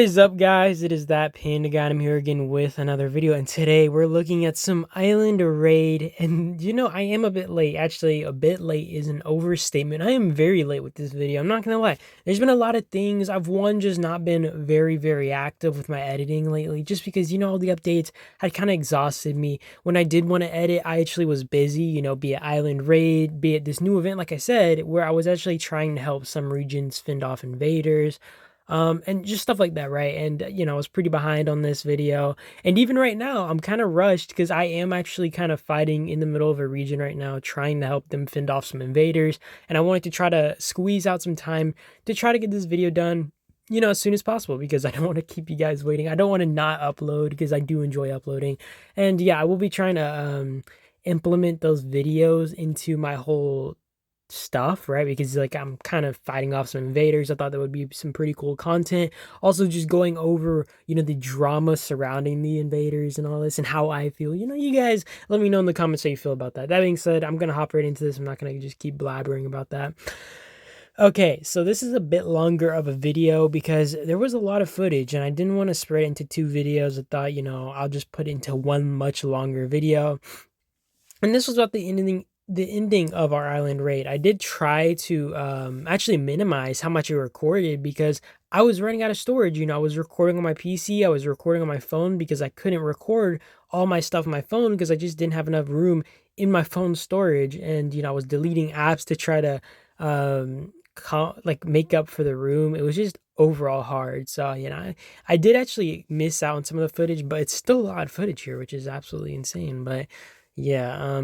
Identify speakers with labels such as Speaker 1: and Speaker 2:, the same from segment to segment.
Speaker 1: What is up, guys? It is that Panda guy. I'm here again with another video, and today we're looking at some island raid. And I am a bit late. Actually, a bit late is an overstatement. I am very late with this video. I'm not gonna lie. There's been a lot of things. I've just not been very active with my editing lately, just because all the updates had kind of exhausted me. When I did want to edit, I actually was busy. Be it island raid, be it this new event, like I said, where I was actually trying to help some regions fend off invaders, and just stuff like that, right? And I was pretty behind on this video, and even right now I'm kind of rushed because I am actually kind of fighting in the middle of a region right now, trying to help them fend off some invaders. And I wanted to try to squeeze out some time to try to get this video done, as soon as possible, because I don't want to keep you guys waiting. I don't want to not upload because I do enjoy uploading. And yeah, I will be trying to implement those videos into my whole stuff, right? Because like I'm kind of fighting off some invaders. I thought that would be some pretty cool content. Also, just going over the drama surrounding the invaders and all this, and how I feel. You guys let me know in the comments how you feel about that. That being said, I'm gonna hop right into this. I'm not gonna just keep blabbering about that. Okay, so this is a bit longer of a video because there was a lot of footage and I didn't want to spread it into two videos. I thought, I'll just put it into one much longer video. And this was about the ending of our island raid. I did try to actually minimize how much I recorded because I was running out of storage. I was recording on my PC, I was recording on my phone because I couldn't record all my stuff on my phone because I just didn't have enough room in my phone storage. And I was deleting apps to try to like make up for the room. It was just overall hard. So I did actually miss out on some of the footage, but it's still a lot of footage here, which is absolutely insane. But yeah,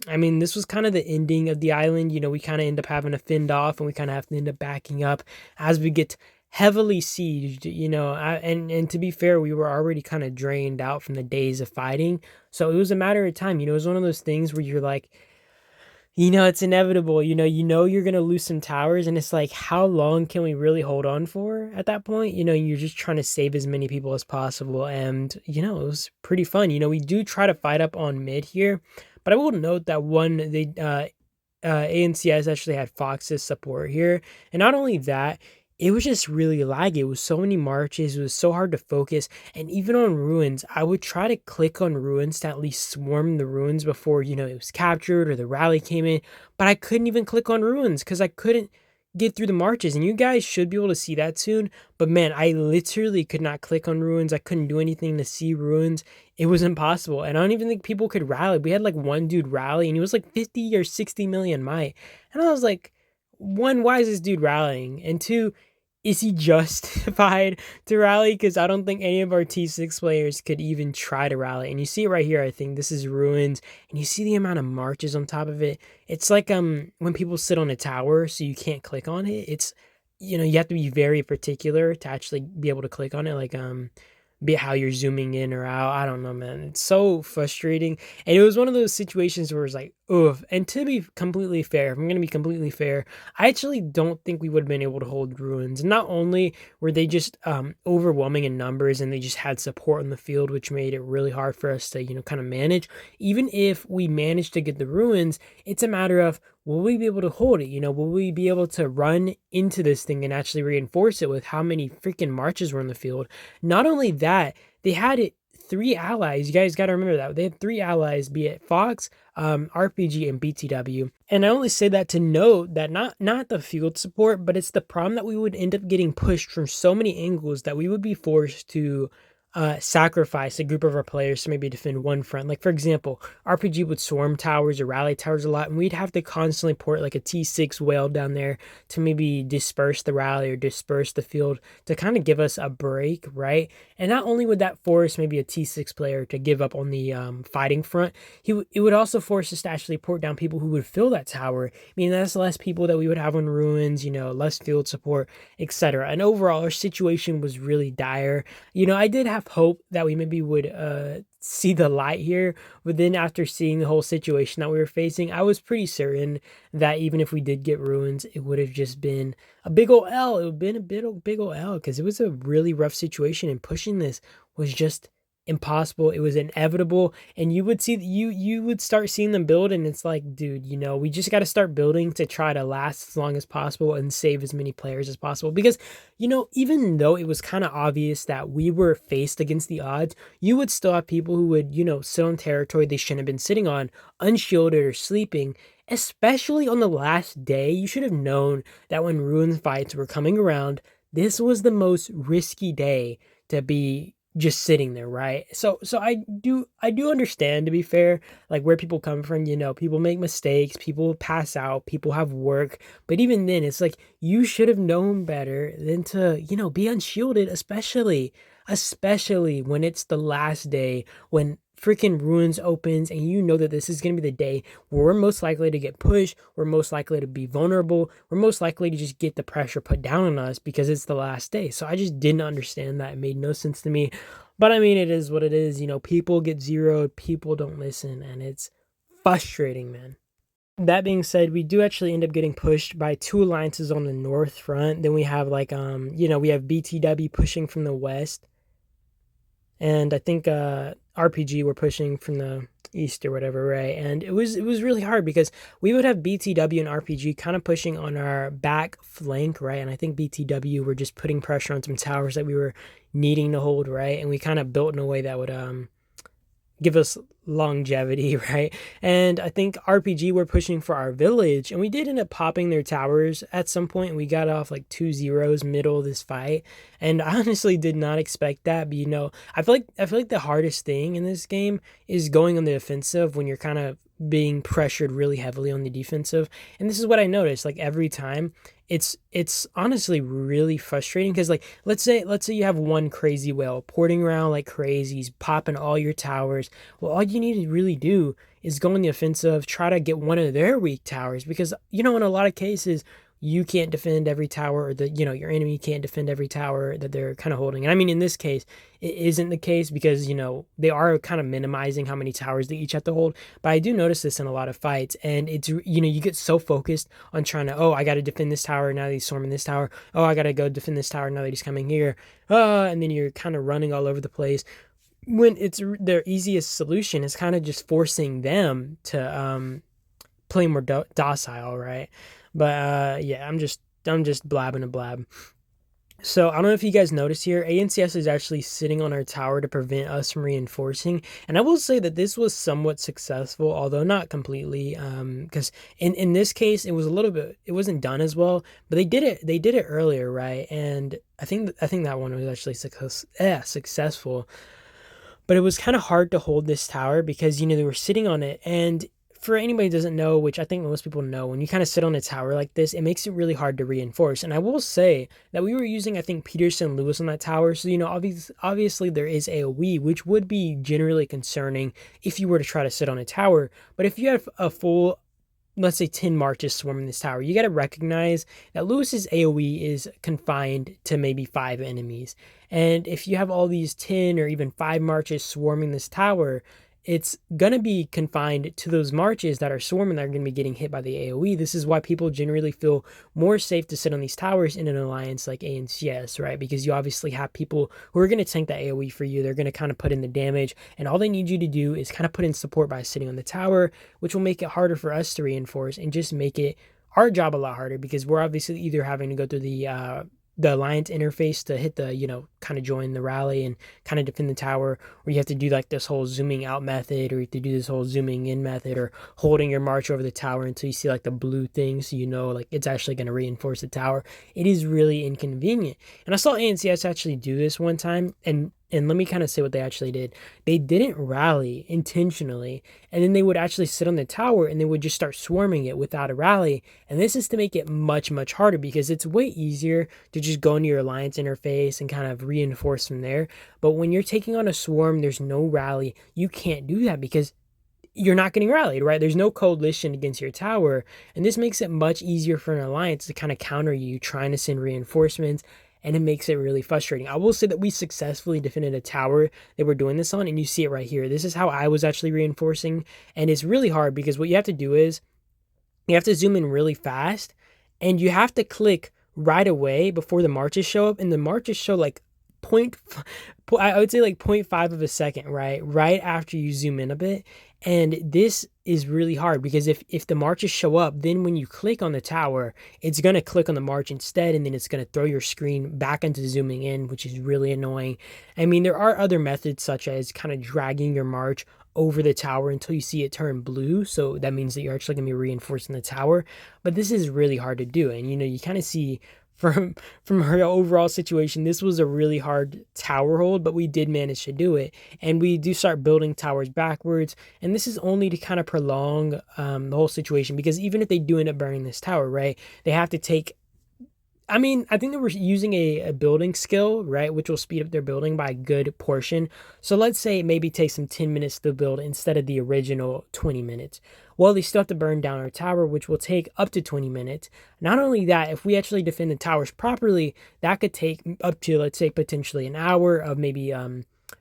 Speaker 1: I mean, this was kind of the ending of the island. We kind of end up having to fend off, and we kind of have to end up backing up as we get heavily sieged. And to be fair, we were already kind of drained out from the days of fighting, so it was a matter of time. It was one of those things where you're like, it's inevitable. You're gonna lose some towers, and it's like, how long can we really hold on for at that point? You're just trying to save as many people as possible, and it was pretty fun. We do try to fight up on mid here, but I will note that ANCS actually had Fox's support here, and not only that, it was just really laggy. It was so many marches, it was so hard to focus. And even on ruins, I would try to click on ruins to at least swarm the ruins before it was captured or the rally came in, but I couldn't even click on ruins because I couldn't get through the marches. And you guys should be able to see that soon, but man, I literally could not click on ruins. I couldn't do anything to see ruins. It was impossible, and I don't even think people could rally. We had like one dude rally, and he was like 50 or 60 million might, and I was like, one, why is this dude rallying? And two, is he justified to rally? Because I don't think any of our T6 players could even try to rally. And you see it right here. I think this is ruins, and you see the amount of marches on top of it. It's like when people sit on a tower, so you can't click on it. It's you have to be very particular to actually be able to click on it. Like be it how you're zooming in or out. I don't know, man. It's so frustrating. And it was one of those situations where it's like, oof. And to be completely fair, if I'm going to be completely fair, I actually don't think we would have been able to hold ruins. Not only were they just overwhelming in numbers, and they just had support on the field, which made it really hard for us to, kind of manage. Even if we managed to get the ruins, it's a matter of, will we be able to hold it? Will we be able to run into this thing and actually reinforce it with how many freaking marches were in the field? Not only that, they had it three allies. You guys got to remember that they had three allies, be it Fox, RPG, and BTW. And I only say that to note that not the field support, but it's the problem that we would end up getting pushed from so many angles that we would be forced to sacrifice a group of our players to maybe defend one front. Like, for example, RPG would swarm towers or rally towers a lot, and we'd have to constantly port like a T6 whale down there to maybe disperse the rally or disperse the field to kind of give us a break, right? And not only would that force maybe a T6 player to give up on the fighting front, it would also force us to actually port down people who would fill that tower. I mean, that's less people that we would have on ruins, less field support, etc. And overall, our situation was really dire. I did have hope that we maybe would see the light here, but then after seeing the whole situation that we were facing, I was pretty certain that even if we did get ruins, it would have just been a big ol' L. It would have been a big ol' L, because it was a really rough situation, and pushing this was just impossible. It was inevitable, and you would start seeing them build, and it's like, dude, we just got to start building to try to last as long as possible and save as many players as possible. Because even though it was kind of obvious that we were faced against the odds, you would still have people who would sit on territory they shouldn't have been sitting on, unshielded or sleeping. Especially on the last day, you should have known that when ruin fights were coming around, this was the most risky day to be just sitting there, right? So I do understand, to be fair, like where people come from. People make mistakes, people pass out, people have work, but even then, it's like you should have known better than to be unshielded, especially when it's the last day, when freaking ruins opens and you know that this is going to be the day where we're most likely to get pushed, we're most likely to be vulnerable, we're most likely to just get the pressure put down on us because it's the last day. So I just didn't understand that. It made no sense to me. But I mean, it is what it is. People get zeroed, people don't listen, and it's frustrating, man. That being said, we do actually end up getting pushed by two alliances on the north front. Then we have like we have BTW pushing from the west, and I think RPG were pushing from the east or whatever, right? And it was really hard because we would have BTW and RPG kind of pushing on our back flank, right? And I think BTW were just putting pressure on some towers that we were needing to hold, right? And we kind of built in a way that would give us longevity, right? And I think RPG were pushing for our village, and we did end up popping their towers at some point, and we got off like 2-0 middle of this fight. And I honestly did not expect that, but I feel like the hardest thing in this game is going on the offensive when you're kind of being pressured really heavily on the defensive. And this is what I noticed, like every time it's honestly really frustrating because, like, let's say you have one crazy whale porting around like crazy, he's popping all your towers. Well, all you need to really do is go on the offensive, try to get one of their weak towers, because in a lot of cases you can't defend every tower, or your enemy can't defend every tower that they're kind of holding. And I mean, in this case, it isn't the case because they are kind of minimizing how many towers they each have to hold. But I do notice this in a lot of fights, and it's you get so focused on trying to, oh, I got to defend this tower, now that he's storming this tower, oh, I got to go defend this tower now that he's coming here, and then you're kind of running all over the place, when it's their easiest solution is kind of just forcing them to play more docile, right? But yeah, I'm just blabbing a blab. So I don't know if you guys noticed here, ANCS is actually sitting on our tower to prevent us from reinforcing. And I will say that this was somewhat successful, although not completely, because in this case it was a little bit, it wasn't done as well, but they did it earlier, right? And I think that one was actually successful. But it was kind of hard to hold this tower because they were sitting on it. And for anybody who doesn't know, which I think most people know, when you kind of sit on a tower like this, it makes it really hard to reinforce. And I will say that we were using, I think, Peterson Lewis on that tower. So, obviously there is AoE, which would be generally concerning if you were to try to sit on a tower. But if you have a full, let's say, 10 marches swarming this tower, you got to recognize that Lewis's AoE is confined to maybe 5 enemies. And if you have all these 10 or even 5 marches swarming this tower, it's going to be confined to those marches that are swarming, that are going to be getting hit by the AoE. This is why people generally feel more safe to sit on these towers in an alliance like ANCS, right? Because you obviously have people who are going to tank that AoE for you. They're going to kind of put in the damage, and all they need you to do is kind of put in support by sitting on the tower, which will make it harder for us to reinforce and just make it our job a lot harder, because we're obviously either having to go through the alliance interface to hit the, kind of join the rally and kind of defend the tower, or you have to do like this whole zooming out method, or you have to do this whole zooming in method, or holding your march over the tower until you see like the blue thing, so like it's actually going to reinforce the tower. It is really inconvenient. And I saw ANCS actually do this one time, and let me kind of say what they actually did. They didn't rally intentionally, and then they would actually sit on the tower and they would just start swarming it without a rally. And this is to make it much, much harder, because it's way easier to just go into your alliance interface and kind of reinforce from there. But when you're taking on a swarm, there's no rally. You can't do that because you're not getting rallied, right? There's no coalition against your tower. And this makes it much easier for an alliance to kind of counter you trying to send reinforcements, and it makes it really frustrating. I will say that we successfully defended a tower that we're doing this on, and you see it right here. This is how I was actually reinforcing, and it's really hard because what you have to do is you have to zoom in really fast, and you have to click right away before the marches show up, and the marches show like I would say like 0.5 of a second, right after you zoom in a bit. And this is really hard because if the marches show up, then when you click on the tower, it's going to click on the march instead, and then it's going to throw your screen back into zooming in, which is really annoying. I mean, there are other methods such as kind of dragging your march over the tower until you see it turn blue, so that means that you're actually going to be reinforcing the tower, but this is really hard to do. And you kind of see from her overall situation, this was a really hard tower hold, but we did manage to do it. And we do start building towers backwards, and this is only to kind of prolong the whole situation, because even if they do end up burning this tower, right, they have to take, I mean, I think they were using a building skill, right, which will speed up their building by a good portion. So let's say it maybe takes them 10 minutes to build instead of the original 20 minutes. Well, they still have to burn down our tower, which will take up to 20 minutes. Not only that, if we actually defend the towers properly, that could take up to, let's say, potentially an hour of maybe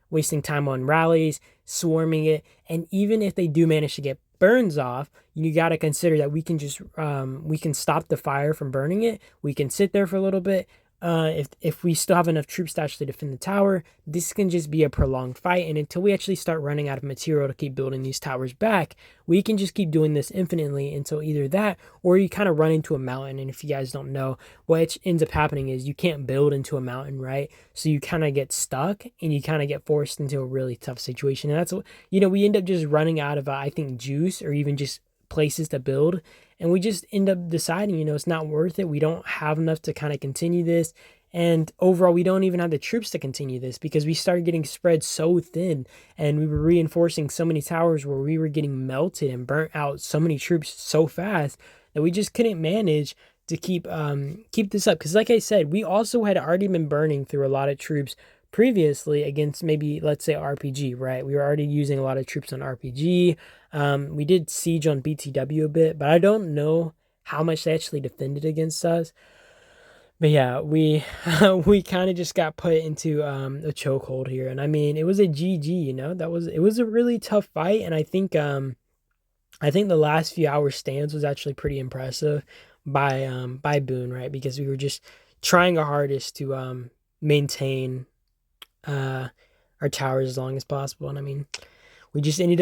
Speaker 1: wasting time on rallies, swarming it. And even if they do manage to get burns off, you got to consider that we can just we can stop the fire from burning it. We can sit there for a little bit. If we still have enough troops to actually defend the tower, this can just be a prolonged fight. And until we actually start running out of material to keep building these towers back, we can just keep doing this infinitely until either that, or you kind of run into a mountain. And if you guys don't know, what ends up happening is you can't build into a mountain, right? So you kind of get stuck and you kind of get forced into a really tough situation. And that's what, we end up just running out of, I think, juice or even just places to build, and we just end up deciding it's not worth it. We don't have enough to kind of continue this, and overall we don't even have the troops to continue this because we started getting spread so thin, and we were reinforcing so many towers where we were getting melted and burnt out so many troops so fast that we just couldn't manage to keep this up. Because like I said, we also had already been burning through a lot of troops previously against maybe, let's say, RPG, right? We were already using a lot of troops on RPG. We did siege on BTW a bit, but I don't know how much they actually defended against us. But yeah, we we kind of just got put into a chokehold here, and I mean, it was a GG. It was a really tough fight, and I think the last few hours stands was actually pretty impressive by Boone, right? Because we were just trying our hardest to maintain our towers as long as possible. And I mean, we ended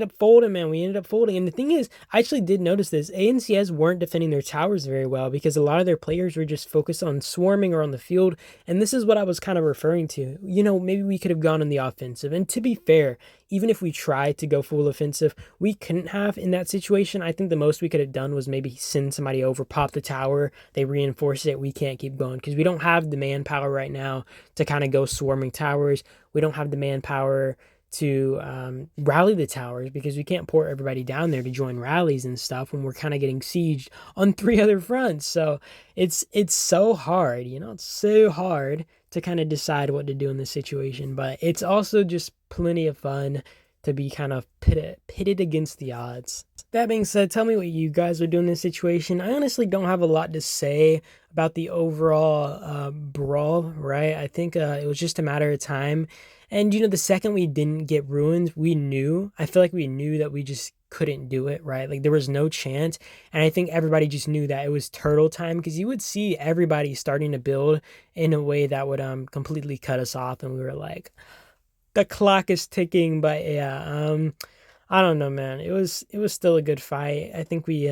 Speaker 1: up folding, man. We ended up folding. And the thing is, I actually did notice this. ANCS weren't defending their towers very well because a lot of their players were just focused on swarming or on the field. And this is what I was kind of referring to. Maybe we could have gone on the offensive. And to be fair, even if we tried to go full offensive, we couldn't have in that situation. I think the most we could have done was maybe send somebody over, pop the tower, they reinforce it. We can't keep going because we don't have the manpower right now to kind of go swarming towers. We don't have the manpower to rally the towers because we can't port everybody down there to join rallies and stuff when we're kind of getting sieged on 3 other fronts. So it's so hard, it's so hard to kind of decide what to do in this situation, but it's also just plenty of fun to be kind of pitted against the odds. That being said, tell me what you guys would do in this situation. I honestly don't have a lot to say about the overall brawl, right? I think it was just a matter of time. And, the second we didn't get ruins, I feel like we knew that we just couldn't do it, right? Like there was no chance. And I think everybody just knew that it was turtle time because you would see everybody starting to build in a way that would completely cut us off. And we were like, the clock is ticking. But yeah, I don't know, man. It was still a good fight. I think we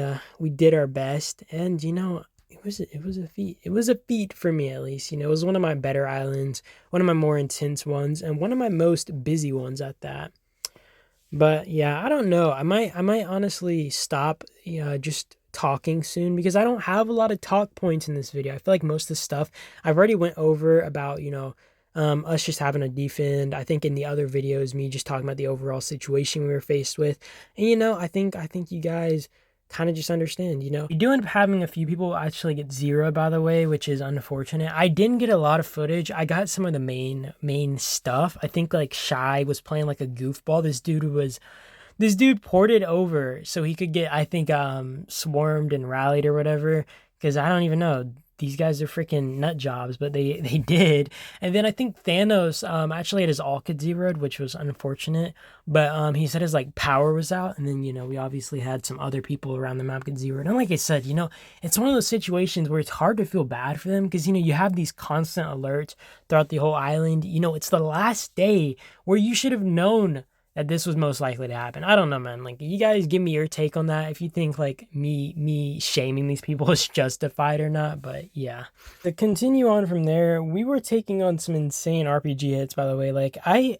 Speaker 1: did our best, and it was a feat. It was a feat for me, at least. It was one of my better islands, one of my more intense ones, and one of my most busy ones at that. But yeah, I don't know. I might honestly stop just talking soon because I don't have a lot of talk points in this video. I feel like most of the stuff I've already went over about, us just having a defend. I think in the other videos, me just talking about the overall situation we were faced with. And I think you guys kind of just understand, We do end up having a few people actually get 0, by the way, which is unfortunate. I didn't get a lot of footage. I got some of the main stuff. I think like Shy was playing like a goofball. This dude ported over so he could get, I think, swarmed and rallied or whatever. Because I don't even know. these guys are freaking nut jobs, but they did. And then I think Thanos actually had his all kit zeroed, which was unfortunate. But he said his like power was out, and then we obviously had some other people around the map get zeroed. And like I said, it's one of those situations where it's hard to feel bad for them because you have these constant alerts throughout the whole island. It's the last day where you should have known that this was most likely to happen. I don't know, man. Like, you guys give me your take on that if you think like me shaming these people is justified or not. But yeah. To continue on from there, we were taking on some insane RPG hits, by the way. Like, I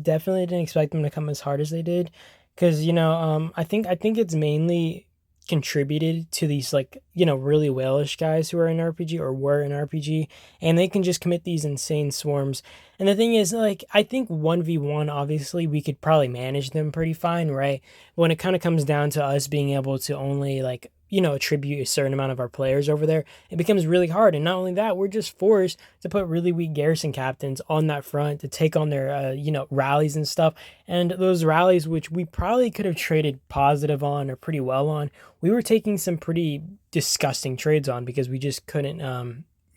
Speaker 1: definitely didn't expect them to come as hard as they did. Cause I think it's mainly contributed to these like really whalish guys who are in RPG or were in RPG, and they can just commit these insane swarms. And the thing is, like, I think 1v1 obviously we could probably manage them pretty fine, right? When it kind of comes down to us being able to only like attribute a certain amount of our players over there, it becomes really hard. And not only that, we're just forced to put really weak garrison captains on that front to take on their rallies and stuff. And those rallies, which we probably could have traded positive on or pretty well on, we were taking some pretty disgusting trades on because we just couldn't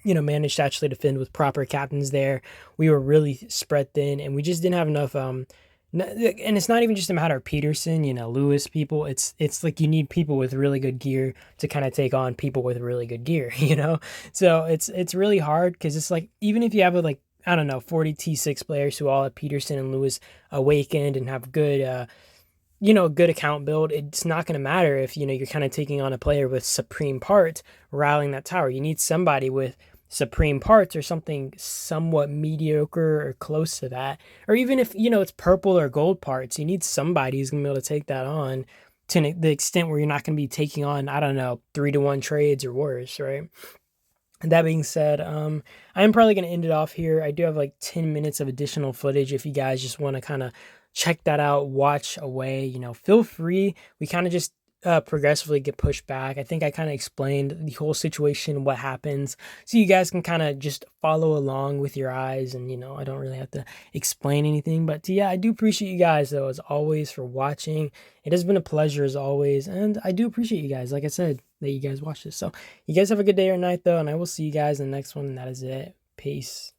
Speaker 1: manage to actually defend with proper captains there. We were really spread thin, and we just didn't have enough and it's not even just a matter of Peterson, Lewis people. It's like you need people with really good gear to kind of take on people with really good gear, So it's really hard because it's like even if you have like I don't know 40 T6 players who all have Peterson and Lewis awakened and have good good account build, it's not going to matter if you're kind of taking on a player with supreme parts rallying that tower. You need somebody with supreme parts or something somewhat mediocre or close to that, or even if it's purple or gold parts, you need somebody who's gonna be able to take that on to the extent where you're not going to be taking on, I don't know, 3-to-1 trades or worse, right? And that being said, I'm probably going to end it off here. I do have like 10 minutes of additional footage if you guys just want to kind of check that out, watch away, feel free. We kind of just progressively get pushed back. I think I kind of explained the whole situation, what happens, so you guys can kind of just follow along with your eyes, and I don't really have to explain anything. But yeah, I do appreciate you guys though, as always, for watching. It has been a pleasure as always, and I do appreciate you guys, like I said, that you guys watch this. So you guys have a good day or night though, and I will see you guys in the next one, and that is it. Peace.